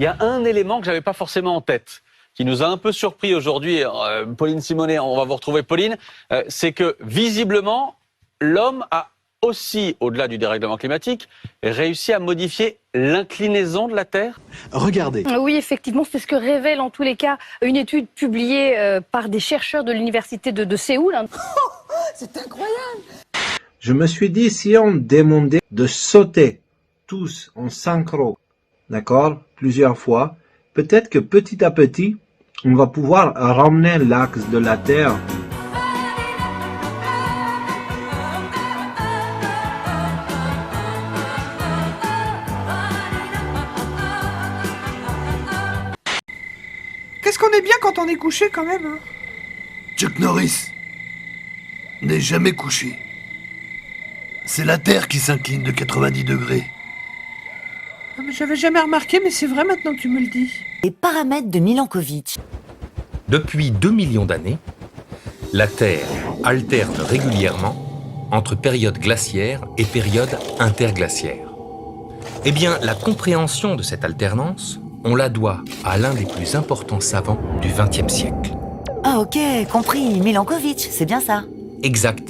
Il y a un élément que j'avais pas forcément en tête, qui nous a un peu surpris aujourd'hui. Pauline Simonet, on va vous retrouver Pauline. C'est que visiblement, l'homme a aussi, au-delà du dérèglement climatique, réussi à modifier l'inclinaison de la Terre. Regardez. Oui, effectivement, c'est ce que révèle en tous les cas une étude publiée par des chercheurs de l'université de Séoul. C'est incroyable! Je me suis dit, si on demandait de sauter tous en synchro, d'accord, plusieurs fois, peut-être que petit à petit, on va pouvoir ramener l'axe de la Terre. Qu'est-ce qu'on est bien quand on est couché quand même, hein? Chuck Norris n'est jamais couché. C'est la Terre qui s'incline de 90 degrés. Ah, mais j'avais jamais remarqué, mais c'est vrai maintenant que tu me le dis. Les paramètres de Milankovitch. Depuis 2 millions d'années, la Terre alterne régulièrement entre périodes glaciaires et périodes interglaciaires. Eh bien, la compréhension de cette alternance, on la doit à l'un des plus importants savants du XXe siècle. Ah ok, compris, Milankovitch, c'est bien ça. Exact,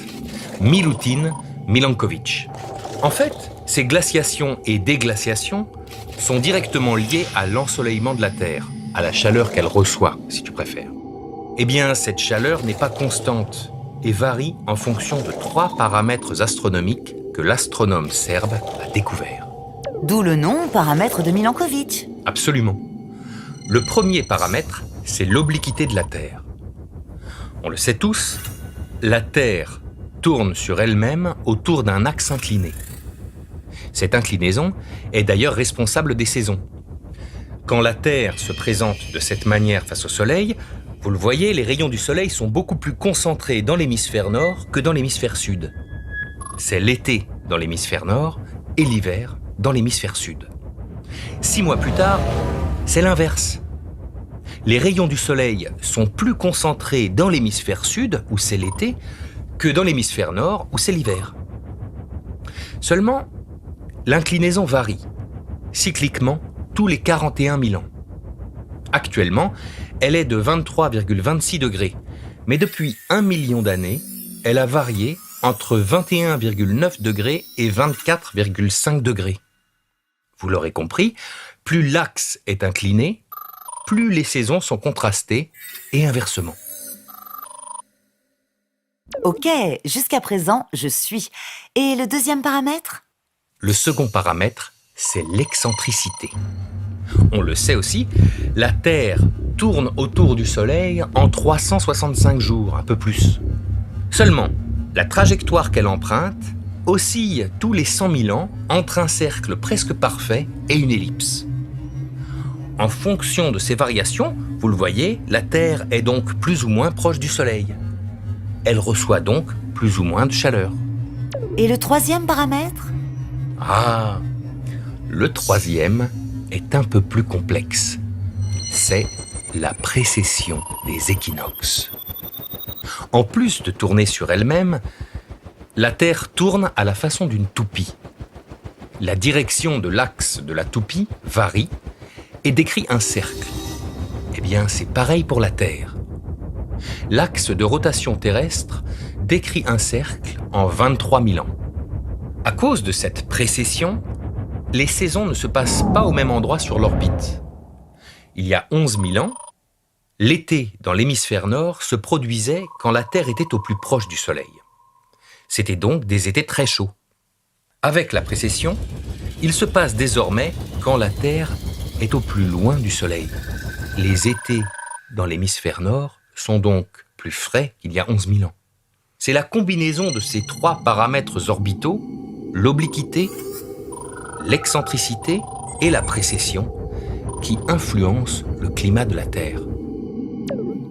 Milutin Milankovitch. En fait, ces glaciations et déglaciations sont directement liées à l'ensoleillement de la Terre, à la chaleur qu'elle reçoit, si tu préfères. Eh bien, cette chaleur n'est pas constante et varie en fonction de 3 paramètres astronomiques que l'astronome serbe a découverts. D'où le nom paramètre de Milankovitch. Absolument. Le premier paramètre, c'est l'obliquité de la Terre. On le sait tous, la Terre tourne sur elle-même autour d'un axe incliné. Cette inclinaison est d'ailleurs responsable des saisons. Quand la Terre se présente de cette manière face au Soleil, vous le voyez, les rayons du Soleil sont beaucoup plus concentrés dans l'hémisphère nord que dans l'hémisphère sud. C'est l'été dans l'hémisphère nord et l'hiver dans l'hémisphère sud. 6 mois plus tard, c'est l'inverse. Les rayons du Soleil sont plus concentrés dans l'hémisphère sud, où c'est l'été, que dans l'hémisphère nord, où c'est l'hiver. Seulement, l'inclinaison varie, cycliquement, tous les 41 000 ans. Actuellement, elle est de 23,26 degrés, mais depuis 1 million d'années, elle a varié entre 21,9 degrés et 24,5 degrés. Vous l'aurez compris, plus l'axe est incliné, plus les saisons sont contrastées et inversement. Ok, jusqu'à présent, je suis. Et le deuxième paramètre? Le second paramètre, c'est l'excentricité. On le sait aussi, la Terre tourne autour du Soleil en 365 jours, un peu plus. Seulement, la trajectoire qu'elle emprunte oscille tous les 100 000 ans entre un cercle presque parfait et une ellipse. En fonction de ces variations, vous le voyez, la Terre est donc plus ou moins proche du Soleil. Elle reçoit donc plus ou moins de chaleur. Et le troisième paramètre? Ah, le troisième est un peu plus complexe. C'est la précession des équinoxes. En plus de tourner sur elle-même, la Terre tourne à la façon d'une toupie. La direction de l'axe de la toupie varie et décrit un cercle. Eh bien, c'est pareil pour la Terre. L'axe de rotation terrestre décrit un cercle en 23 000 ans. À cause de cette précession, les saisons ne se passent pas au même endroit sur l'orbite. Il y a 11 000 ans, l'été dans l'hémisphère nord se produisait quand la Terre était au plus proche du Soleil. C'était donc des étés très chauds. Avec la précession, il se passe désormais quand la Terre est au plus loin du Soleil. Les étés dans l'hémisphère nord sont donc plus frais qu'il y a 11 000 ans. C'est la combinaison de ces 3 paramètres orbitaux, l'obliquité, l'excentricité et la précession, qui influencent le climat de la Terre.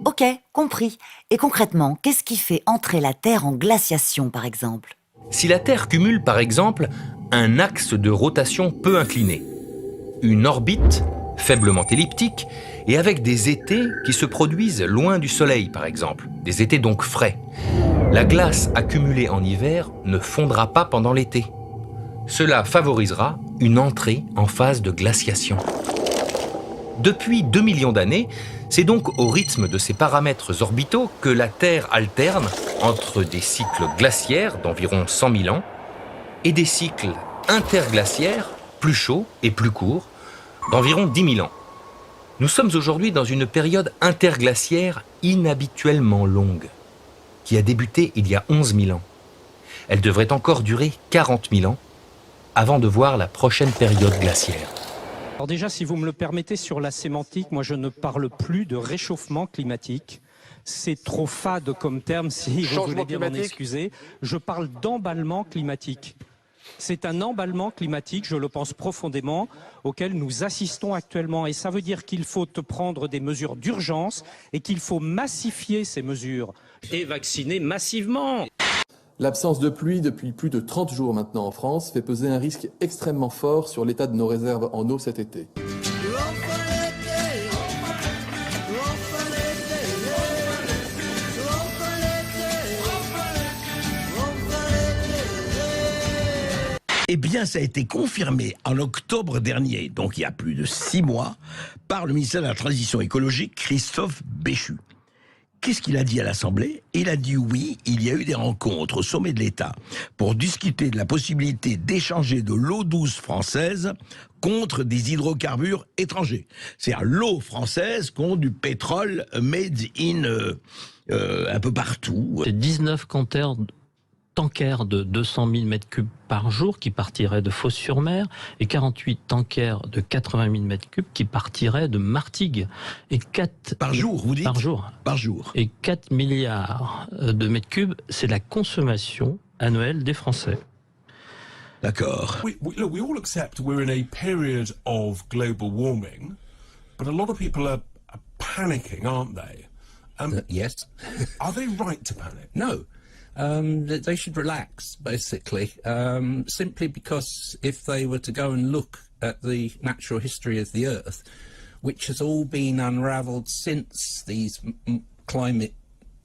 Ok, compris. Et concrètement, qu'est-ce qui fait entrer la Terre en glaciation, par exemple? Si la Terre cumule, par exemple, un axe de rotation peu incliné, une orbite faiblement elliptique et avec des étés qui se produisent loin du Soleil, par exemple, des étés donc frais, la glace accumulée en hiver ne fondra pas pendant l'été. Cela favorisera une entrée en phase de glaciation. Depuis 2 millions d'années, c'est donc au rythme de ces paramètres orbitaux que la Terre alterne entre des cycles glaciaires d'environ 100 000 ans et des cycles interglaciaires plus chauds et plus courts d'environ 10 000 ans. Nous sommes aujourd'hui dans une période interglaciaire inhabituellement longue, qui a débuté il y a 11 000 ans. Elle devrait encore durer 40 000 ans avant de voir la prochaine période glaciaire. Alors déjà, si vous me le permettez, sur la sémantique, moi je ne parle plus de réchauffement climatique. C'est trop fade comme terme, si vous voulez bien m'en excuser. Je parle d'emballement climatique. C'est un emballement climatique, je le pense profondément, auquel nous assistons actuellement. Et ça veut dire qu'il faut prendre des mesures d'urgence et qu'il faut massifier ces mesures. Et vacciner massivement. L'absence de pluie depuis plus de 30 jours maintenant en France fait peser un risque extrêmement fort sur l'état de nos réserves en eau cet été. Eh bien, ça a été confirmé en octobre dernier, donc il y a plus de 6 mois, par le ministère de la Transition écologique, Christophe Béchu. Qu'est-ce qu'il a dit à l'Assemblée? Il a dit oui, il y a eu des rencontres au sommet de l'État pour discuter de la possibilité d'échanger de l'eau douce française contre des hydrocarbures étrangers. C'est-à-dire l'eau française contre du pétrole made in un peu partout. C'est 19 tankers de 200 000 m3 par jour qui partiraient de Fos-sur-Mer et 48 tankers de 80 000 m3 qui partiraient de Martigues. Et 4... Par jour, vous dites? Par jour. Par jour. Et 4 milliards de mètres cubes, c'est la consommation annuelle des Français. D'accord. Look, we all accept we're in a period of global warming, but a lot of people are panicking, aren't they? Yes. Are they right to panic? No. They should relax, basically, simply because if they were to go and look at the natural history of the Earth, which has all been unravelled since these climate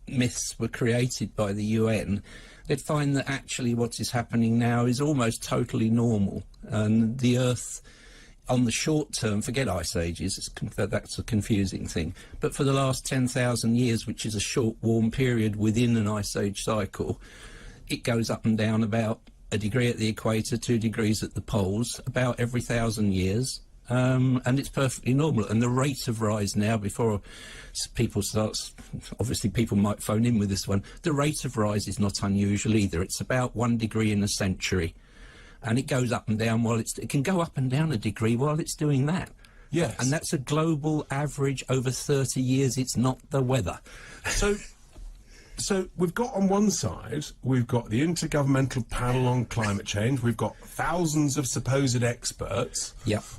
myths were created by the UN, they'd find that actually what is happening now is almost totally normal, and the Earth, on the short term, forget ice ages, that's a confusing thing, but for the last 10,000 years, which is a short warm period within an ice age cycle, it goes up and down about a degree at the equator, 2 degrees at the poles, about every 1,000 years, and it's perfectly normal. And the rate of rise now, before people start, obviously people might phone in with this one, the rate of rise is not unusual either. It's about 1 degree in a century. And it goes up and down it can go up and down a degree while it's doing that. Yes. And that's a global average over 30 years. It's not the weather. So we've got on one side, we've got the Intergovernmental Panel on Climate Change. We've got thousands of supposed experts,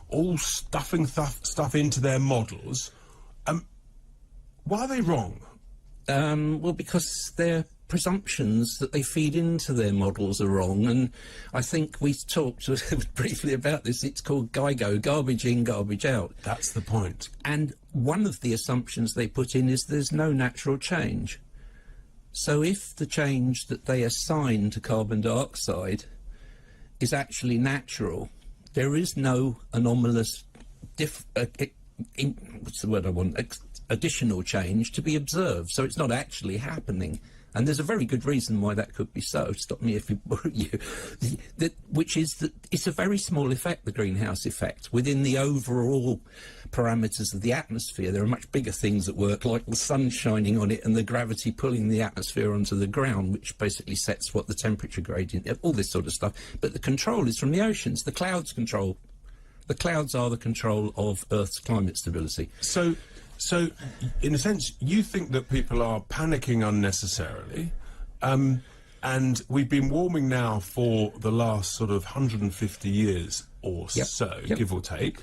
all stuffing stuff into their models. Why are they wrong? Well, because they're presumptions that they feed into their models are wrong, and I think we talked briefly about this. It's called GIGO, garbage in, garbage out. That's the point. And one of the assumptions they put in is there's no natural change. So if the change that they assign to carbon dioxide is actually natural, there is no anomalous what's the word I want? Additional change to be observed. So it's not actually happening. And there's a very good reason why that could be so. Stop me if you worry you. Which is that it's a very small effect, the greenhouse effect, within the overall parameters of the atmosphere. There are much bigger things at work, like the sun shining on it and the gravity pulling the atmosphere onto the ground, which basically sets what the temperature gradient, all this sort of stuff. But the control is from the oceans. The clouds control. The clouds are the control of Earth's climate stability. So, in a sense, you think that people are panicking unnecessarily, and we've been warming now for the last sort of 150 years or so, give or take,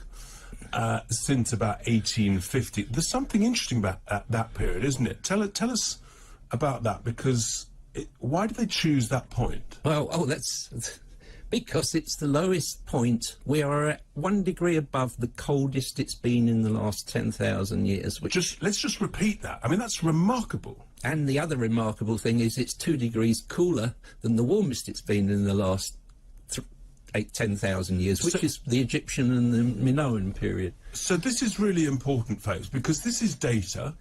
since about 1850. There's something interesting about that period, isn't it? Tell us about that, because why did they choose that point? Well, that's... Because it's the lowest point. We are at 1 degree above the coldest it's been in the last 10,000 years. Let's just repeat that. I mean, that's remarkable. And the other remarkable thing is it's 2 degrees cooler than the warmest it's been in the last 10,000 years, which is the Egyptian and the Minoan period. So this is really important, folks, because this is data,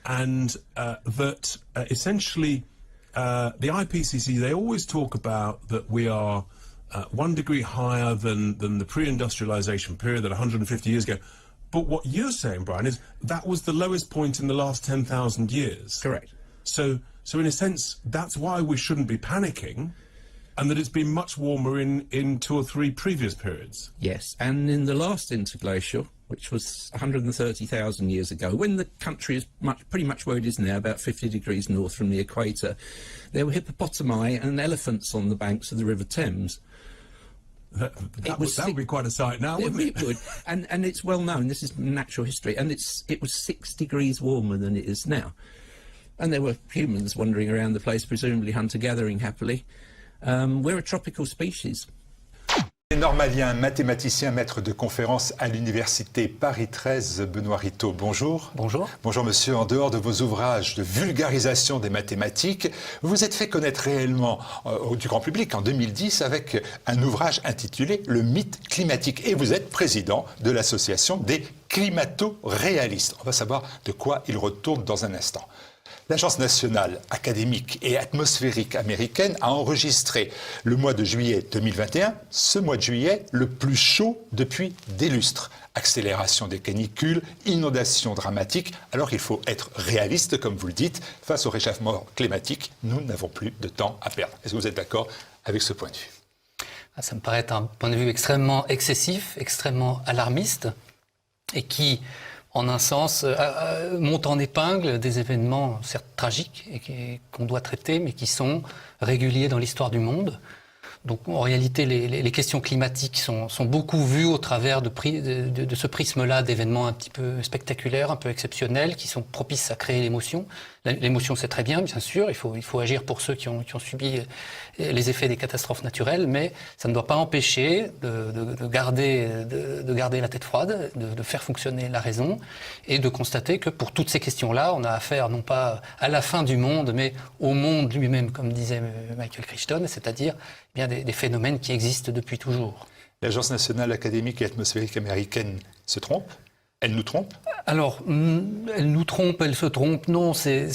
and that essentially the IPCC, they always talk about that we are 1 degree higher than the pre-industrialization period, that 150 years ago. But what you're saying, Brian, is that was the lowest point in the last 10,000 years. Correct. So in a sense, that's why we shouldn't be panicking, and that it's been much warmer in 2 or 3 previous periods. Yes, and in the last interglacial, which was 130,000 years ago, when the country is pretty much where it is now, about 50 degrees north from the equator, there were hippopotami and elephants on the banks of the River Thames. That would be quite a sight now, wouldn't it? It would, and it's well known, this is natural history, and it was 6 degrees warmer than it is now. And there were humans wandering around the place, presumably hunter-gathering happily. We're a tropical species. Normalien, mathématicien, maître de conférence à l'université Paris 13, Benoît Rittaud, bonjour. Bonjour. Bonjour monsieur, en dehors de vos ouvrages de vulgarisation des mathématiques, vous vous êtes fait connaître réellement du grand public en 2010 avec un ouvrage intitulé « Le mythe climatique » et vous êtes président de l'association des climato-réalistes. On va savoir de quoi il retourne dans un instant. L'Agence nationale académique et atmosphérique américaine a enregistré le mois de juillet 2021, ce mois de juillet, le plus chaud depuis des lustres. Accélération des canicules, inondations dramatiques. Alors il faut être réaliste, comme vous le dites, face au réchauffement climatique, nous n'avons plus de temps à perdre. Est-ce que vous êtes d'accord avec ce point de vue? Ça me paraît être un point de vue extrêmement excessif, extrêmement alarmiste, et qui, en un sens, monte en épingle des événements certes tragiques et qu'on doit traiter, mais qui sont réguliers dans l'histoire du monde. Donc en réalité, les questions climatiques sont beaucoup vues au travers de ce prisme-là d'événements un petit peu spectaculaires, un peu exceptionnels, qui sont propices à créer l'émotion. L'émotion, c'est très bien sûr, il faut agir pour ceux qui ont subi les effets des catastrophes naturelles, mais ça ne doit pas empêcher de garder la tête froide, de faire fonctionner la raison et de constater que pour toutes ces questions-là, on a affaire non pas à la fin du monde, mais au monde lui-même, comme disait Michael Crichton, c'est-à-dire bien des phénomènes qui existent depuis toujours. L'Agence nationale académique et atmosphérique américaine se trompe? Elle nous trompe? Alors, elle nous trompe, elle se trompe. Non, ce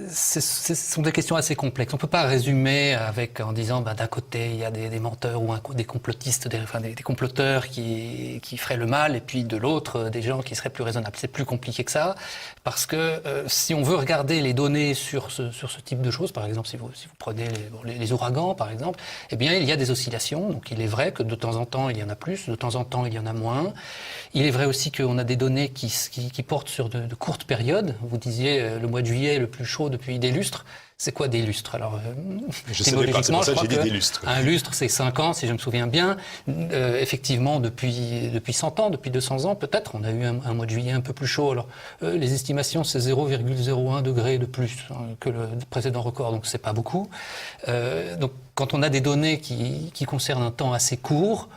sont des questions assez complexes. On ne peut pas résumer en disant d'un côté, il y a des menteurs ou des complotistes, des comploteurs qui feraient le mal, et puis de l'autre, des gens qui seraient plus raisonnables. C'est plus compliqué que ça, parce que si on veut regarder les données sur ce type de choses, par exemple, si vous prenez les ouragans, par exemple, eh bien, il y a des oscillations. Donc, il est vrai que de temps en temps, il y en a plus, de temps en temps, il y en a moins. Il est vrai aussi qu'on a des données qui portent sur de courtes périodes. Vous disiez le mois de juillet le plus chaud depuis des lustres. C'est quoi des lustres? Alors, je savais pas, c'est pour ça que j'ai dit des lustres. Un lustre, c'est 5 ans, si je me souviens bien. Effectivement, depuis 100 ans, depuis 200 ans, peut-être, on a eu un mois de juillet un peu plus chaud. Alors, les estimations, c'est 0,01 degré de plus que le précédent record, donc c'est pas beaucoup. Donc, quand on a des données qui concernent un temps assez court,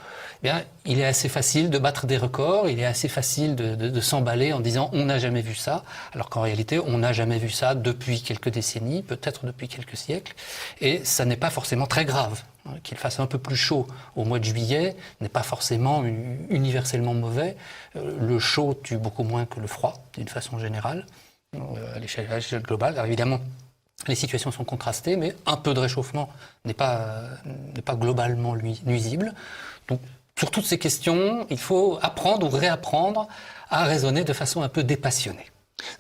eh bien, il est assez facile de battre des records, il est assez facile de s'emballer en disant on n'a jamais vu ça, alors qu'en réalité on n'a jamais vu ça depuis quelques décennies, peut-être depuis quelques siècles, et ça n'est pas forcément très grave. Qu'il fasse un peu plus chaud au mois de juillet n'est pas forcément universellement mauvais. Le chaud tue beaucoup moins que le froid, d'une façon générale, à l'échelle globale. Alors évidemment, les situations sont contrastées, mais un peu de réchauffement n'est pas globalement nuisible. Donc, sur toutes ces questions, il faut apprendre ou réapprendre à raisonner de façon un peu dépassionnée.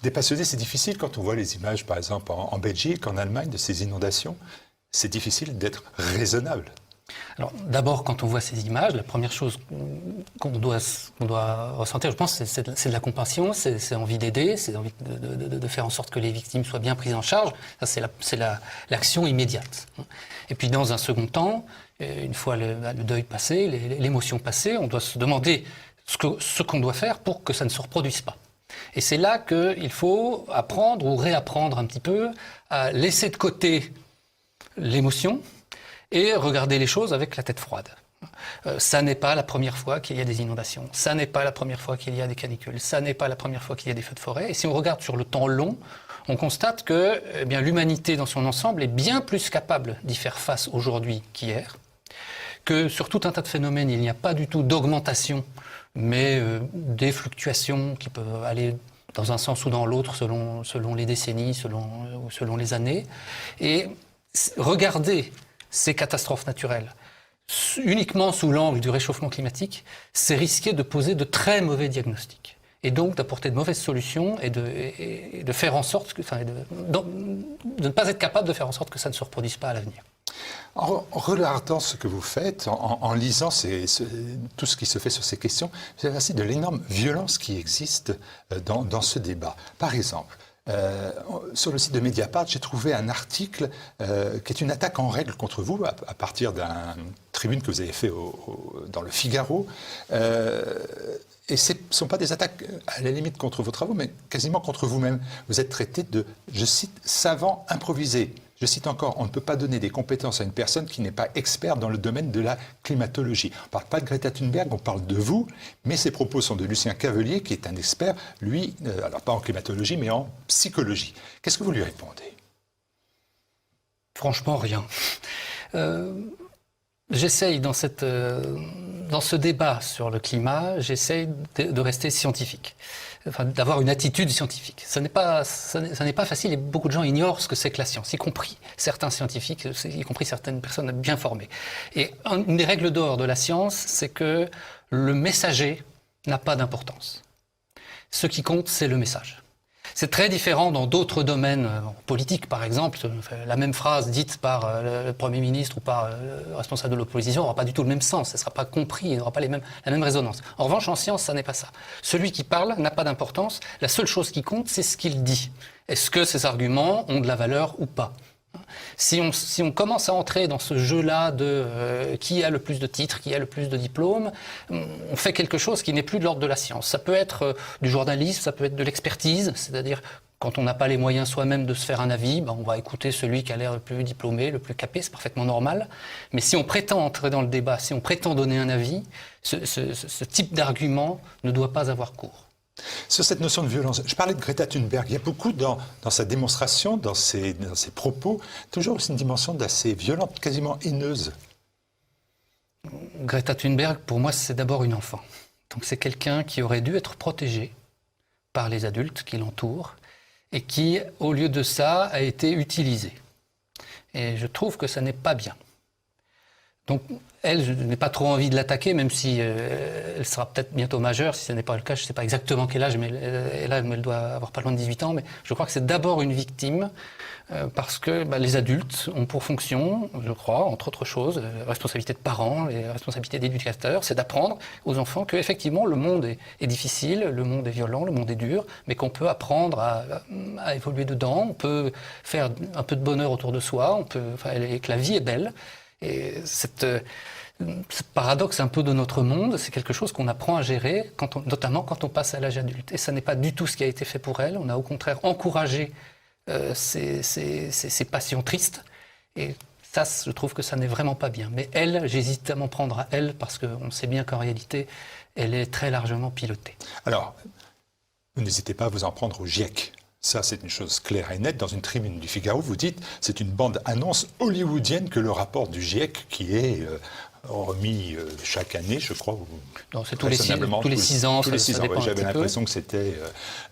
Dépassionné, c'est difficile quand on voit les images, par exemple, en Belgique, en Allemagne, de ces inondations. C'est difficile d'être raisonnable. Alors, d'abord, quand on voit ces images, la première chose qu'on doit ressentir, je pense, c'est de la compassion, c'est envie d'aider, c'est envie de faire en sorte que les victimes soient bien prises en charge. Ça, c'est l'action immédiate. Et puis, dans un second temps, une fois le deuil passé, l'émotion passée, on doit se demander ce qu'on doit faire pour que ça ne se reproduise pas. Et c'est là qu'il faut apprendre ou réapprendre un petit peu à laisser de côté l'émotion et regarder les choses avec la tête froide. Ça n'est pas la première fois qu'il y a des inondations, ça n'est pas la première fois qu'il y a des canicules, ça n'est pas la première fois qu'il y a des feux de forêt. Et si on regarde sur le temps long, on constate que l'humanité dans son ensemble est bien plus capable d'y faire face aujourd'hui qu'hier, que sur tout un tas de phénomènes, il n'y a pas du tout d'augmentation, mais des fluctuations qui peuvent aller dans un sens ou dans l'autre selon les décennies, selon les années. Et regarder ces catastrophes naturelles uniquement sous l'angle du réchauffement climatique, c'est risquer de poser de très mauvais diagnostics. Et donc d'apporter de mauvaises solutions et de faire en sorte de ne pas être capable de faire en sorte que ça ne se reproduise pas à l'avenir. En regardant ce que vous faites, en lisant tout ce qui se fait sur ces questions, vous avez ainsi de l'énorme violence qui existe dans ce débat. Par exemple, sur le site de Mediapart, j'ai trouvé un article qui est une attaque en règle contre vous à partir d'une tribune que vous avez fait dans le Figaro. Et ce ne sont pas des attaques à la limite contre vos travaux, mais quasiment contre vous-même. Vous êtes traité de, je cite, savant improvisé. Je cite encore, on ne peut pas donner des compétences à une personne qui n'est pas experte dans le domaine de la climatologie. On ne parle pas de Greta Thunberg, on parle de vous, mais ces propos sont de Lucien Cavelier, qui est un expert, lui, alors pas en climatologie, mais en psychologie. Qu'est-ce que vous lui répondez? Franchement, rien. J'essaye dans ce débat sur le climat, j'essaye de rester scientifique. Enfin, d'avoir une attitude scientifique. Ça n'est pas facile et beaucoup de gens ignorent ce que c'est que la science, y compris certains scientifiques, y compris certaines personnes bien formées. Et une des règles d'or de la science, c'est que le messager n'a pas d'importance. Ce qui compte, c'est le message. C'est très différent dans d'autres domaines politiques, par exemple. La même phrase dite par le Premier ministre ou par le responsable de l'opposition n'aura pas du tout le même sens, ça ne sera pas compris, il n'aura pas la même résonance. En revanche, en science, ça n'est pas ça. Celui qui parle n'a pas d'importance, la seule chose qui compte, c'est ce qu'il dit. Est-ce que ces arguments ont de la valeur ou pas ? Si on commence à entrer dans ce jeu-là de qui a le plus de titres, qui a le plus de diplômes, on fait quelque chose qui n'est plus de l'ordre de la science. Ça peut être du journalisme, ça peut être de l'expertise, c'est-à-dire quand on n'a pas les moyens soi-même de se faire un avis, on va écouter celui qui a l'air le plus diplômé, le plus capé, c'est parfaitement normal. Mais si on prétend entrer dans le débat, si on prétend donner un avis, ce type d'argument ne doit pas avoir cours. Sur cette notion de violence, je parlais de Greta Thunberg. Il y a beaucoup dans sa démonstration, dans ses propos, toujours aussi une dimension d'assez violente, quasiment haineuse. Greta Thunberg, pour moi, c'est d'abord une enfant. Donc c'est quelqu'un qui aurait dû être protégé par les adultes qui l'entourent et qui, au lieu de ça, a été utilisé. Et je trouve que ça n'est pas bien. Donc, elle, je n'ai pas trop envie de l'attaquer, même si elle sera peut-être bientôt majeure. Si ce n'est pas le cas, je ne sais pas exactement quel âge, mais elle doit avoir pas loin de 18 ans. Mais je crois que c'est d'abord une victime, parce que les adultes ont pour fonction, je crois, entre autres choses, la responsabilité de parents, la responsabilité d'éducateurs, c'est d'apprendre aux enfants qu'effectivement le monde est difficile, le monde est violent, le monde est dur, mais qu'on peut apprendre à évoluer dedans, on peut faire un peu de bonheur autour de soi, et que la vie est belle. Et ce paradoxe un peu de notre monde, c'est quelque chose qu'on apprend à gérer, notamment quand on passe à l'âge adulte. Et ça n'est pas du tout ce qui a été fait pour elle. On a au contraire encouragé ces passions tristes. Et ça, je trouve que ça n'est vraiment pas bien. Mais elle, j'hésite à m'en prendre à elle, parce qu'on sait bien qu'en réalité, elle est très largement pilotée. Alors, vous n'hésitez pas à vous en prendre au GIEC. Ça, c'est une chose claire et nette. Dans une tribune du Figaro, vous dites c'est une bande-annonce hollywoodienne que le rapport du GIEC qui est remis chaque année, je crois. Non, c'est tous les 6 ans. Tous les 6 ans. J'avais l'impression que c'était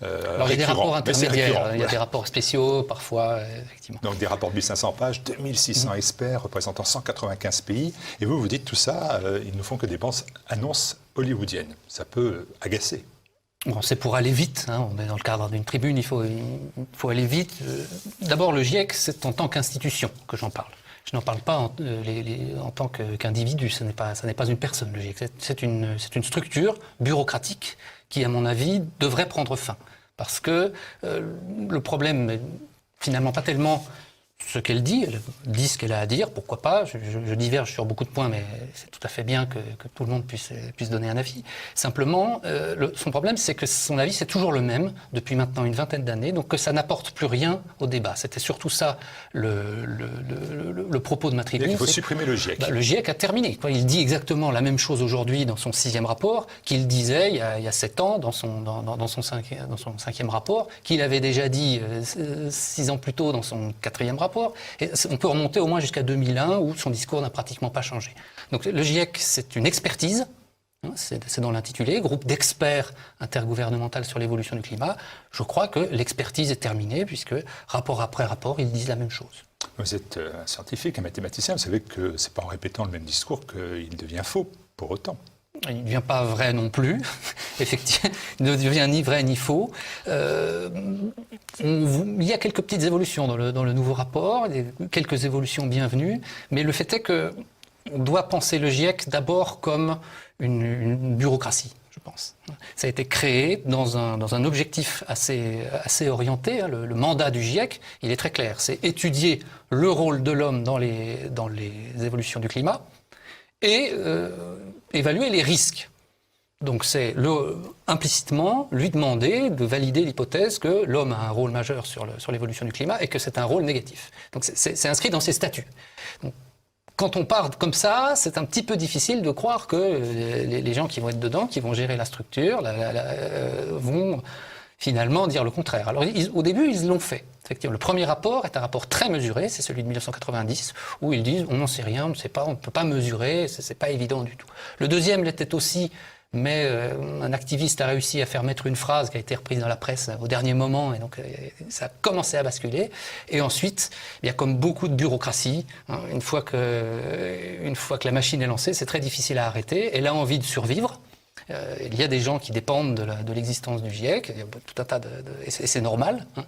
alors, il y a des rapports intermédiaires, il y a des rapports spéciaux, parfois, effectivement. Donc, des rapports de 1500 pages, 2600 experts représentant 195 pays. Et vous dites tout ça, ils ne font que des bandes-annonces hollywoodiennes. Ça peut agacer. Bon, c'est pour aller vite, on est dans le cadre d'une tribune, il faut aller vite. D'abord, le GIEC, c'est en tant qu'institution que j'en parle. Je n'en parle pas en tant qu'individu, ce n'est pas une personne, le GIEC. C'est une structure bureaucratique qui, à mon avis, devrait prendre fin. Parce que le problème n'est finalement pas tellement ce qu'elle dit, elle dit ce qu'elle a à dire, pourquoi pas, je diverge sur beaucoup de points, mais c'est tout à fait bien que tout le monde puisse donner un avis. Simplement, son problème, c'est que son avis, c'est toujours le même, depuis maintenant une vingtaine d'années, donc que ça n'apporte plus rien au débat. C'était surtout ça le propos de ma tribune. Il faut supprimer le GIEC. Le GIEC a terminé. Il dit exactement la même chose aujourd'hui dans son 6e rapport qu'il disait il y a 7 ans dans son 5e rapport, qu'il avait déjà dit 6 ans plus tôt dans son 4e rapport, rapport. Et on peut remonter au moins jusqu'à 2001 où son discours n'a pratiquement pas changé. Donc le GIEC, c'est une expertise. C'est dans l'intitulé, groupe d'experts intergouvernemental sur l'évolution du climat. Je crois que l'expertise est terminée puisque rapport après rapport, ils disent la même chose. Vous êtes un scientifique, un mathématicien, vous savez que c'est pas en répétant le même discours qu'il devient faux, pour autant. Il ne devient pas vrai non plus, effectivement, il ne devient ni vrai ni faux. Il y a quelques petites évolutions dans le nouveau rapport, quelques évolutions bienvenues, mais le fait est que on doit penser le GIEC d'abord comme une bureaucratie, je pense. Ça a été créé dans un objectif assez orienté. Hein. Le mandat du GIEC, il est très clair. C'est étudier le rôle de l'homme dans les évolutions du climat et évaluer les risques. Donc c'est implicitement lui demander de valider l'hypothèse que l'homme a un rôle majeur sur l'évolution du climat et que c'est un rôle négatif. Donc c'est inscrit dans ses statuts. Donc, quand on part comme ça, c'est un petit peu difficile de croire que les gens qui vont être dedans, qui vont gérer la structure, vont finalement dire le contraire. Alors au début, ils l'ont fait. Effectivement, le premier rapport est un rapport très mesuré, c'est celui de 1990, où ils disent on n'en sait rien, on ne sait pas, on ne peut pas mesurer, c'est pas évident du tout. Le deuxième l'était aussi, mais un activiste a réussi à faire mettre une phrase qui a été reprise dans la presse au dernier moment, et donc ça a commencé à basculer. Et ensuite, il y a comme beaucoup de bureaucratie, hein, une fois que la machine est lancée, c'est très difficile à arrêter. Elle a envie de survivre. Il y a des gens qui dépendent de l'existence du GIEC, il y a tout un tas et c'est normal. Hein,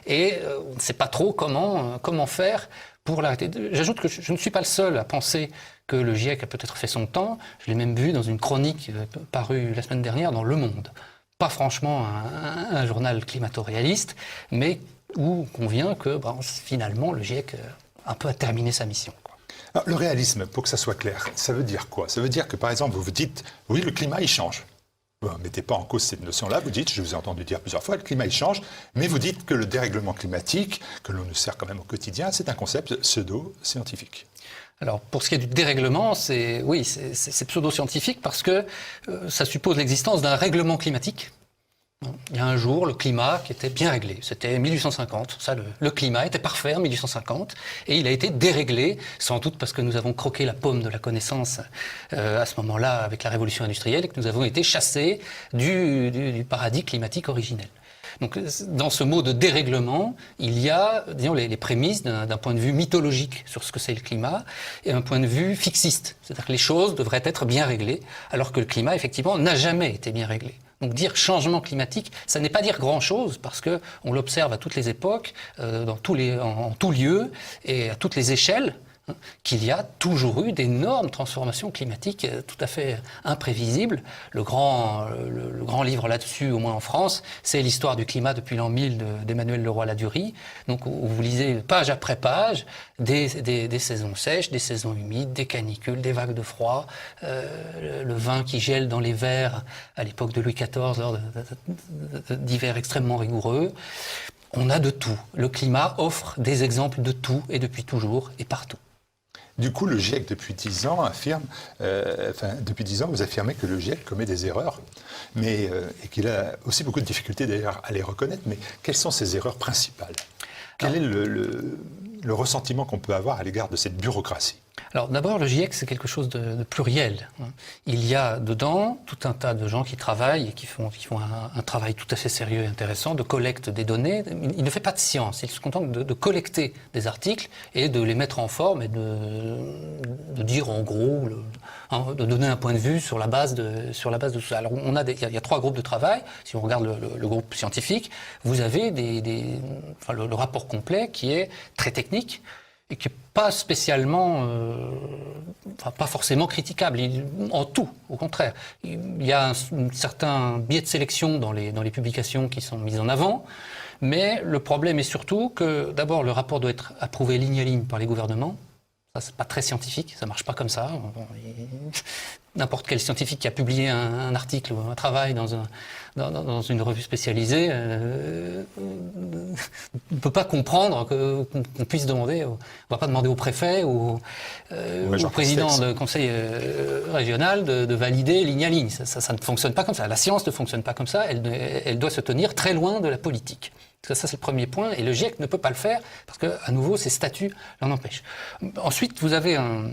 et on ne sait pas trop comment faire pour l'arrêter. J'ajoute que je ne suis pas le seul à penser que le GIEC a peut-être fait son temps. Je l'ai même vu dans une chronique parue la semaine dernière dans Le Monde. Pas franchement un journal climato-réaliste, mais où on convient que finalement le GIEC un peu a terminé sa mission. Alors, le réalisme, pour que ça soit clair, ça veut dire quoi? Ça veut dire que par exemple vous vous dites, oui le climat il change. Vous ne mettez pas en cause cette notion-là, vous dites, je vous ai entendu dire plusieurs fois, le climat il change, mais vous dites que le dérèglement climatique, que l'on nous sert quand même au quotidien, c'est un concept pseudo-scientifique. Alors, pour ce qui est du dérèglement, c'est pseudo-scientifique parce que ça suppose l'existence d'un règlement climatique. Il y a un jour, le climat qui était bien réglé. C'était 1850. Ça, le climat était parfait en 1850. Et il a été déréglé, sans doute parce que nous avons croqué la pomme de la connaissance à ce moment-là avec la révolution industrielle et que nous avons été chassés du paradis climatique originel. Donc, dans ce mot de dérèglement, il y a, disons, les prémices d'un point de vue mythologique sur ce que c'est le climat et un point de vue fixiste. C'est-à-dire que les choses devraient être bien réglées, alors que le climat, effectivement, n'a jamais été bien réglé. Donc dire changement climatique, ça n'est pas dire grand-chose parce que on l'observe à toutes les époques, en tout lieu et à toutes les échelles, hein, qu'il y a toujours eu d'énormes transformations climatiques tout à fait imprévisibles. Le grand livre là-dessus, au moins en France, c'est l'histoire du climat depuis l'an 1000 d'Emmanuel Leroy-Ladurie. Donc où vous lisez page après page des saisons sèches, des saisons humides, des canicules, des vagues de froid, le vin qui gèle dans les verres à l'époque de Louis XIV lors d'hivers extrêmement rigoureux. On a de tout. Le climat offre des exemples de tout et depuis toujours et partout. Du coup, le GIEC, depuis 10 ans, depuis 10 ans, vous affirmez que le GIEC commet des erreurs, et qu'il a aussi beaucoup de difficultés d'ailleurs à les reconnaître. Mais quelles sont ces erreurs principales? Quel est le ressentiment qu'on peut avoir à l'égard de cette bureaucratie? Alors d'abord, le GIEC, c'est quelque chose de pluriel. Il y a dedans tout un tas de gens qui travaillent et qui font un travail tout à fait sérieux et intéressant de collecte des données. Il ne fait pas de science, il se contente de collecter des articles et de les mettre en forme et de dire en gros, de donner un point de vue sur la base de tout ça. Alors il y a 3 groupes de travail. Si on regarde le groupe scientifique, vous avez le rapport complet qui est très technique et qui n'est pas spécialement, pas forcément critiquable, en tout, au contraire. Il y a un certain biais de sélection dans les publications qui sont mises en avant, mais le problème est surtout que, d'abord, le rapport doit être approuvé ligne à ligne par les gouvernements. Ça, c'est pas très scientifique, ça marche pas comme ça. N'importe quel scientifique qui a publié un article ou un travail dans une revue spécialisée ne peut pas comprendre qu'on puisse demander, on va pas demander au préfet ou au président du conseil régional de valider ligne à ligne. Ça ne fonctionne pas comme ça. La science ne fonctionne pas comme ça, elle doit se tenir très loin de la politique. Ça, c'est le premier point, et le GIEC ne peut pas le faire, parce que, à nouveau, ses statuts l'en empêchent. Ensuite, vous avez un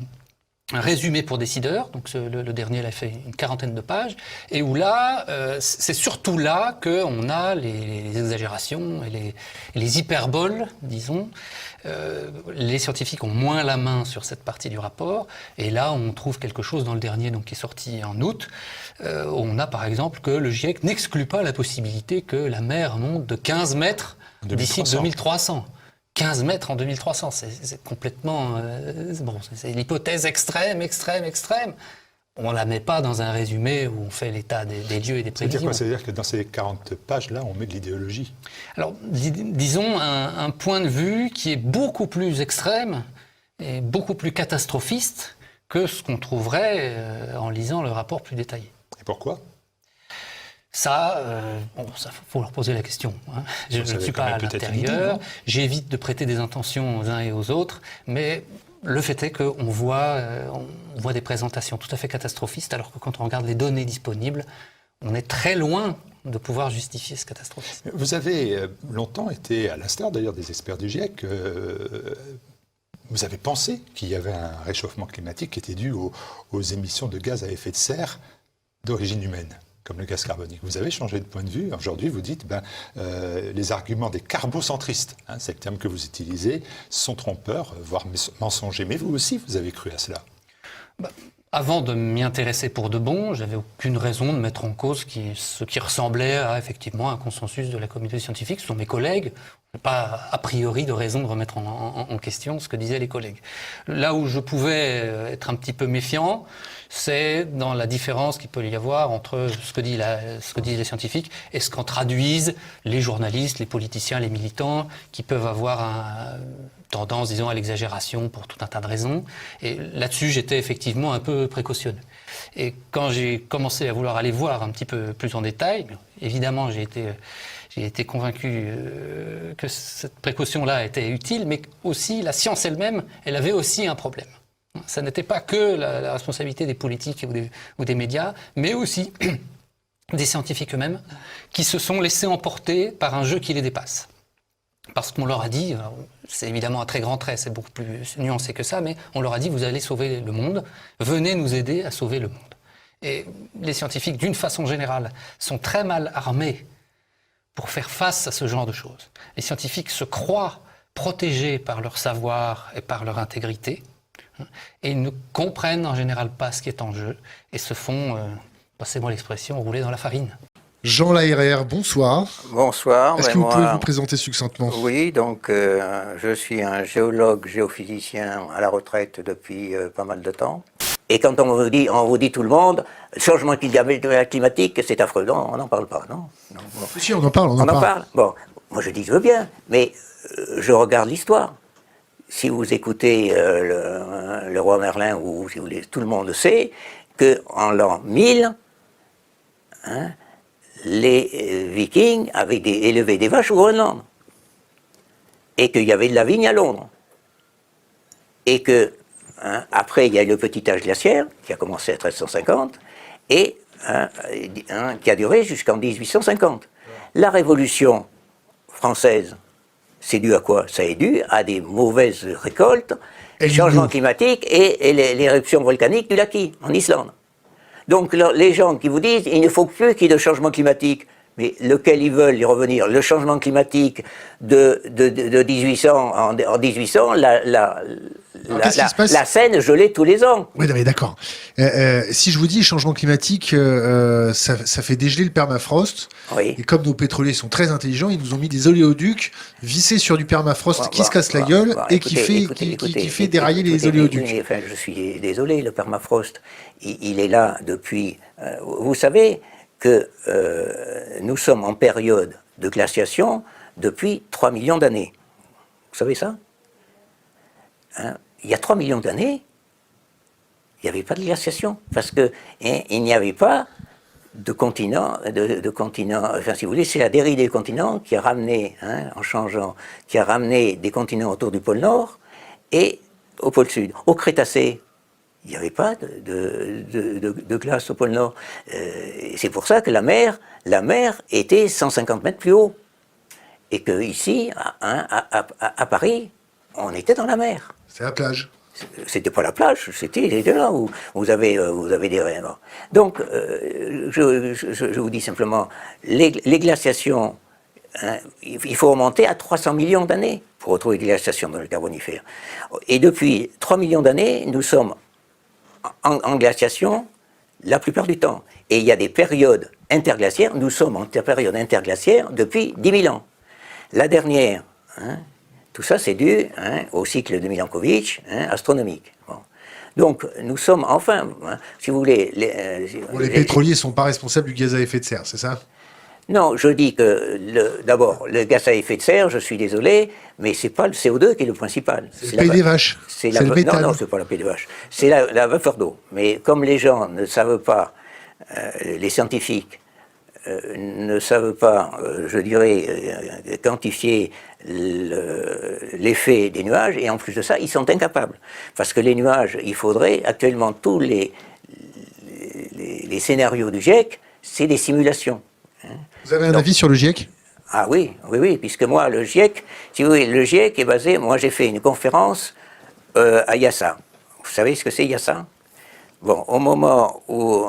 résumé pour décideurs, donc le dernier, il a fait une 40aine de pages, et où là, c'est surtout là qu'on a les exagérations et les hyperboles, disons. Les scientifiques ont moins la main sur cette partie du rapport, et là, on trouve quelque chose dans le dernier, donc qui est sorti en août. On a par exemple que le GIEC n'exclut pas la possibilité que la mer monte de 15 mètres d'ici 2300. 15 mètres en 2300, c'est complètement... c'est l'hypothèse extrême. On ne la met pas dans un résumé où on fait l'état des lieux et des prévisions. C'est-à-dire quoi? C'est-à-dire que dans ces 40 pages-là, on met de l'idéologie? Alors, disons un point de vue qui est beaucoup plus extrême et beaucoup plus catastrophiste que ce qu'on trouverait en lisant le rapport plus détaillé. Et pourquoi? Ça, faut leur poser la question. Hein. Je ne suis pas à l'intérieur, j'évite de prêter des intentions aux uns et aux autres, mais le fait est qu'on voit des présentations tout à fait catastrophistes, alors que quand on regarde les données disponibles, on est très loin de pouvoir justifier ce catastrophisme. Vous avez longtemps été, à l'instar d'ailleurs des experts du GIEC, vous avez pensé qu'il y avait un réchauffement climatique qui était dû aux émissions de gaz à effet de serre d'origine humaine, comme le gaz carbonique. Vous avez changé de point de vue. Aujourd'hui, vous dites les arguments des carbocentristes, c'est le terme que vous utilisez, sont trompeurs, voire mensongers. Mais vous aussi, vous avez cru à cela. Avant de m'y intéresser pour de bon, j'avais aucune raison de mettre en cause ce qui ressemblait à effectivement un consensus de la communauté scientifique. Ce sont mes collègues. Pas a priori de raison de remettre en question ce que disaient les collègues. Là où je pouvais être un petit peu méfiant, c'est dans la différence qu'il peut y avoir entre ce que disent les scientifiques et ce qu'en traduisent les journalistes, les politiciens, les militants, qui peuvent avoir tendance, disons, à l'exagération pour tout un tas de raisons. Et là-dessus, j'étais effectivement un peu précautionneux. Et quand j'ai commencé à vouloir aller voir un petit peu plus en détail, évidemment, j'ai été convaincu que cette précaution-là était utile, mais aussi la science elle-même, elle avait aussi un problème. Ça n'était pas que la responsabilité des politiques ou des médias, mais aussi des scientifiques eux-mêmes qui se sont laissés emporter par un jeu qui les dépasse. Parce qu'on leur a dit, c'est évidemment un très grand trait, c'est beaucoup plus nuancé que ça, mais on leur a dit, vous allez sauver le monde, venez nous aider à sauver le monde. Et les scientifiques, d'une façon générale, sont très mal armés pour faire face à ce genre de choses. Les scientifiques se croient protégés par leur savoir et par leur intégrité, et ils ne comprennent en général pas ce qui est en jeu, et se font, passez-moi l'expression, rouler dans la farine. Jean Laheyrer, bonsoir. Bonsoir. Est-ce que vous pouvez vous présenter succinctement? Oui, donc je suis un géologue, géophysicien à la retraite depuis pas mal de temps. Et quand on vous dit tout le monde, changement climatique, c'est affreux. Non, on n'en parle pas, non, bon. Si, on en parle, on en parle. Bon, moi je dis je veux bien, mais je regarde l'histoire. Si vous écoutez le roi Merlin, ou si vous voulez, tout le monde sait qu'en l'an 1000, les Vikings avaient élevé des vaches au Groenland, et qu'il y avait de la vigne à Londres, et que après il y a eu le petit âge glaciaire qui a commencé à 1350 et qui a duré jusqu'en 1850. La Révolution française, c'est dû à quoi? Ça est dû à des mauvaises récoltes, le changement climatique et l'éruption volcanique du Laki, en Islande. Donc les gens qui vous disent il ne faut plus qu'il y ait de changement climatique, mais lequel ils veulent y revenir? Le changement climatique de 1800 en 1800, la Seine gelait tous les ans. Oui, mais d'accord. Si je vous dis changement climatique, ça fait dégeler le permafrost. Oui. Et comme nos pétroliers sont très intelligents, ils nous ont mis des oléoducs vissés sur du permafrost qui se casse la gueule et qui fait dérailler les oléoducs. Enfin, je suis désolé, le permafrost, il est là depuis... vous savez que nous sommes en période de glaciation depuis 3 millions d'années. Vous savez ça? Il y a 3 millions d'années, il n'y avait pas de glaciation, parce qu'il n'y avait pas de continent, enfin si vous voulez, c'est la dérive des continents qui a ramené, en changeant, qui a ramené des continents autour du pôle Nord et au pôle Sud. Au Crétacé, il n'y avait pas de glace au pôle Nord. C'est pour ça que la mer était 150 mètres plus haut. Et que ici, à Paris, on était dans la mer. C'est la plage. C'était pas la plage, c'était là où vous avez des rêves. Donc, je vous dis simplement, les glaciations, hein, il faut remonter à 300 millions d'années pour retrouver des glaciations dans le Carbonifère. Et depuis 3 millions d'années, nous sommes en glaciation la plupart du temps. Et il y a des périodes interglaciaires, nous sommes en période interglaciaire depuis 10 000 ans. La dernière, hein, tout ça c'est dû au cycle de Milankovitch, astronomique. Bon. Donc nous sommes enfin, si vous voulez... Les pétroliers ne sont pas responsables du gaz à effet de serre, c'est ça? Non, je dis que d'abord, le gaz à effet de serre, je suis désolé, mais c'est pas le CO2 qui est le principal. C'est le paix des vaches. C'est le méthane. Non, c'est pas la paix des vaches. C'est la vapeur d'eau. Mais comme les gens ne savent pas, les scientifiques ne savent pas, je dirais, quantifier l'effet des nuages, et en plus de ça, ils sont incapables. Parce que les nuages, il faudrait, actuellement, tous les scénarios du GIEC, c'est des simulations. Vous avez un avis sur le GIEC? Ah oui, puisque moi, le GIEC, si vous voulez, le GIEC est basé, moi j'ai fait une conférence à Yassa. Vous savez ce que c'est Yassa? Bon, au moment où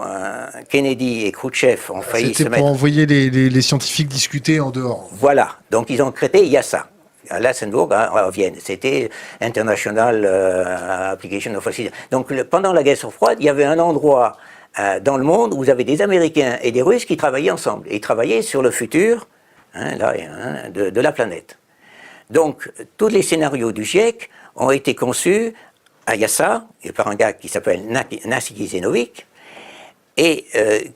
Kennedy et Khrouchtchev ont failli se mettre... C'était pour envoyer les scientifiques discuter en dehors. Voilà, donc ils ont créé Yassa, à Lassenburg, à Vienne. C'était International Application of Physics. Donc pendant la guerre froide, il y avait un endroit dans le monde où vous avez des Américains et des Russes qui travaillaient ensemble. Et ils travaillaient sur le futur de la planète. Donc, tous les scénarios du GIEC ont été conçus à Yassa, et par un gars qui s'appelle Nassiki Zenovic, et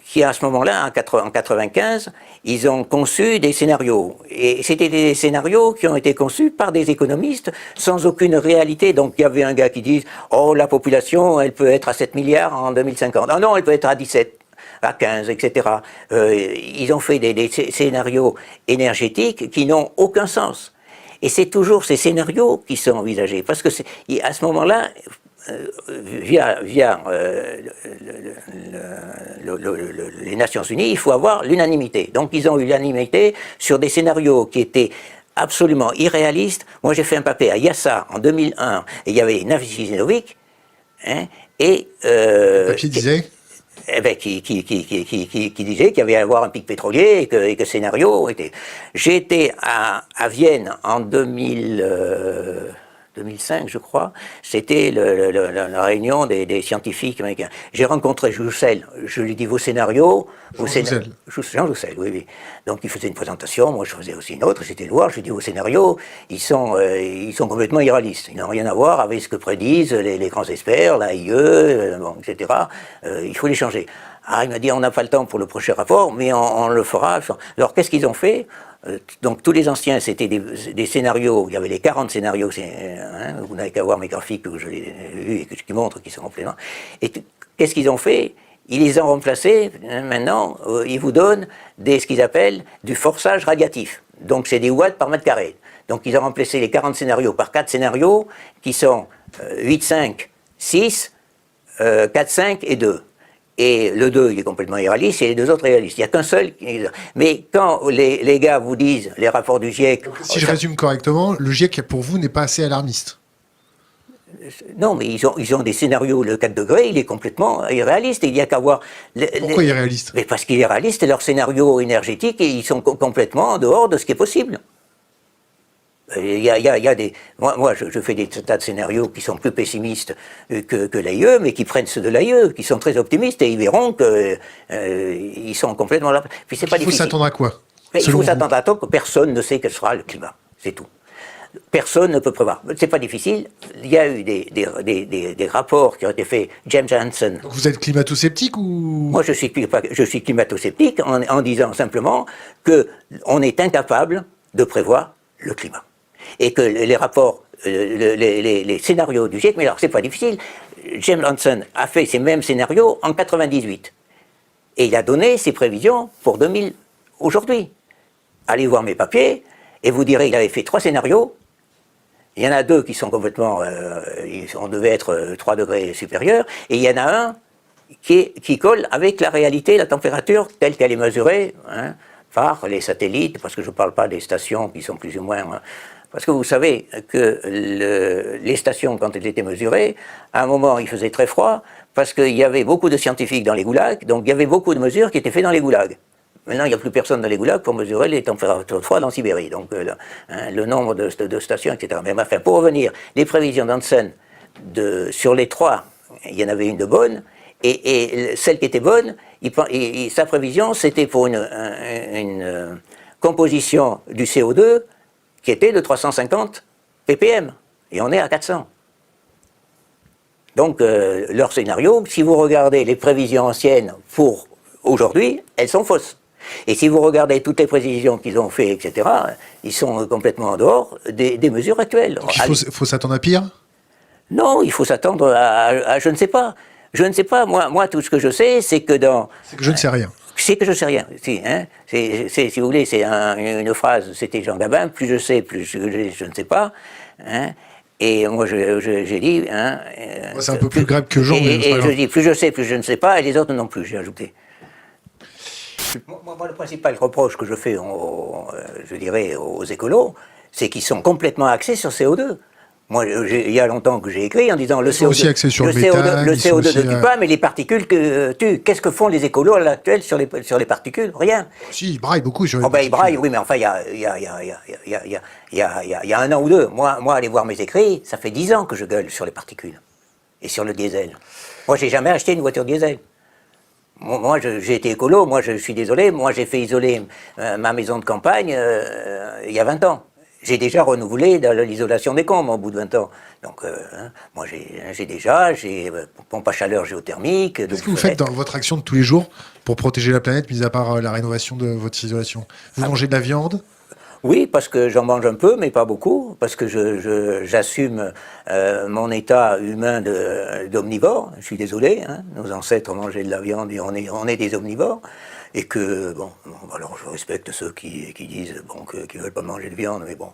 qui, à ce moment-là, en 1995, ils ont conçu des scénarios. Et c'était des scénarios qui ont été conçus par des économistes sans aucune réalité. Donc, il y avait un gars qui dit « Oh, la population, elle peut être à 7 milliards en 2050. Ah non, elle peut être à 17, à 15, etc. » Ils ont fait des scénarios énergétiques qui n'ont aucun sens. Et c'est toujours ces scénarios qui sont envisagés. Parce que à ce moment-là, via les Nations Unies, il faut avoir l'unanimité. Donc ils ont eu l'unanimité sur des scénarios qui étaient absolument irréalistes. Moi j'ai fait un papier à Yassa en 2001, et il y avait Nassiki Zenovic, le papier disait qui disait qu'il y avait à avoir un pic pétrolier et que scénario était... J'ai été à Vienne en 2005, je crois. C'était la réunion des scientifiques américains. J'ai rencontré Joussel. Je lui dis vos scénarios... Jean Joussel, oui. Donc il faisait une présentation, moi je faisais aussi une autre, j'étais le voir, je lui dis vos scénarios, ils sont complètement irréalistes. Ils n'ont rien à voir avec ce que prédisent les grands experts, l'AIE, etc. Il faut les changer. Ah, il m'a dit on n'a pas le temps pour le prochain rapport, mais on le fera. Alors qu'est-ce qu'ils ont fait? Donc tous les anciens, c'était des scénarios, il y avait les 40 scénarios, vous n'avez qu'à voir mes graphiques que je l'ai vus et qui montrent qu'ils sont complètement... Et qu'est-ce qu'ils ont fait? Ils les ont remplacés, maintenant, ils vous donnent ce qu'ils appellent du forçage radiatif. Donc c'est des watts par mètre carré. Donc ils ont remplacé les 40 scénarios par 4 scénarios qui sont 8, 5, 6, 4, 5 et 2. Et le 2, il est complètement irréaliste, et les deux autres réalistes. Il n'y a qu'un seul. Mais quand les gars vous disent, les rapports du GIEC... Donc, si je résume correctement, le GIEC, pour vous, n'est pas assez alarmiste. Non, mais ils ont des scénarios, le 4 degrés, il est complètement irréaliste. Il n'y a qu'à voir... Pourquoi irréaliste? Mais parce qu'il est réaliste, leurs scénarios énergétiques, et ils sont complètement en dehors de ce qui est possible. Il y a des... Moi je fais des tas de scénarios qui sont plus pessimistes que l'AIE, mais qui prennent ceux de l'AIE, qui sont très optimistes, et ils verront qu'ils sont complètement là. Puis c'est pas difficile. Il faut s'attendre à quoi? Il faut s'attendre à que personne ne sait quel sera le climat. C'est tout. Personne ne peut prévoir. C'est pas difficile. Il y a eu des rapports qui ont été faits. James Hansen. Donc vous êtes climato-sceptique ou... Moi, je suis climato-sceptique en disant simplement qu'on est incapable de prévoir le climat. Et que les rapports, les scénarios du GIEC, mais alors c'est pas difficile. James Hansen a fait ces mêmes scénarios en 98. Et il a donné ses prévisions pour 2000 aujourd'hui. Allez voir mes papiers et vous direz qu'il avait fait 3 scénarios. Il y en a 2 qui sont complètement... on devait être 3 degrés supérieurs. Et il y en a un qui colle avec la réalité, la température telle qu'elle est mesurée phares, les satellites, parce que je ne parle pas des stations qui sont plus ou moins... Parce que vous savez que les stations, quand elles étaient mesurées, à un moment, il faisait très froid, parce qu'il y avait beaucoup de scientifiques dans les goulags, donc il y avait beaucoup de mesures qui étaient faites dans les goulags. Maintenant, il n'y a plus personne dans les goulags pour mesurer les températures froides en Sibérie, donc le nombre de stations, etc. Mais enfin, pour revenir, les prévisions d'Hansen, sur les 3, il y en avait une de bonne, et celle qui était bonne, sa prévision, c'était pour une composition du CO2 qui était de 350 ppm, et on est à 400. Donc, leur scénario, si vous regardez les prévisions anciennes pour aujourd'hui, elles sont fausses. Et si vous regardez toutes les prévisions qu'ils ont fait, etc., ils sont complètement en dehors des mesures actuelles. Donc il faut s'attendre à pire? Non, il faut s'attendre à je ne sais pas. Je ne sais pas. Moi, tout ce que je sais, c'est que C'est que je ne sais rien. C'est que je sais rien. Si vous voulez, c'est une phrase, c'était Jean Gabin, plus je sais, plus je ne sais pas. Hein. Et moi, j'ai dit... c'est un peu plus grave que Jean. Et je dis, plus je sais, plus je ne sais pas, et les autres non plus, j'ai ajouté. Moi, le principal reproche que je fais, je dirais, aux écolos, c'est qu'ils sont complètement axés sur CO2. Moi, il y a longtemps que j'ai écrit en disant le CO2 ne tue pas, mais les particules tuent. Qu'est-ce que font les écolos à l'heure actuelle sur les particules? Rien. Si, ils braillent beaucoup sur les particules. Ils braillent, oui, mais enfin, il y a un an ou deux. Moi, aller voir mes écrits, ça fait 10 ans que je gueule sur les particules et sur le diesel. Moi, j'ai jamais acheté une voiture diesel. Moi, j'ai été écolo, moi, je suis désolé, moi, j'ai fait isoler ma maison de campagne il y a 20 ans. J'ai déjà renouvelé l'isolation des combles au bout de 20 ans. Donc, moi, j'ai pompe à chaleur géothermique. Qu'est-ce que vous faites dans votre action de tous les jours pour protéger la planète, mis à part la rénovation de votre isolation? Vous mangez de la viande? Oui, parce que j'en mange un peu, mais pas beaucoup, parce que j'assume mon état humain d'omnivore. Je suis désolé, hein, nos ancêtres mangeaient de la viande et on est des omnivores. Et que, bon, alors je respecte ceux qui disent, bon, qu'ils ne veulent pas manger de viande, mais bon.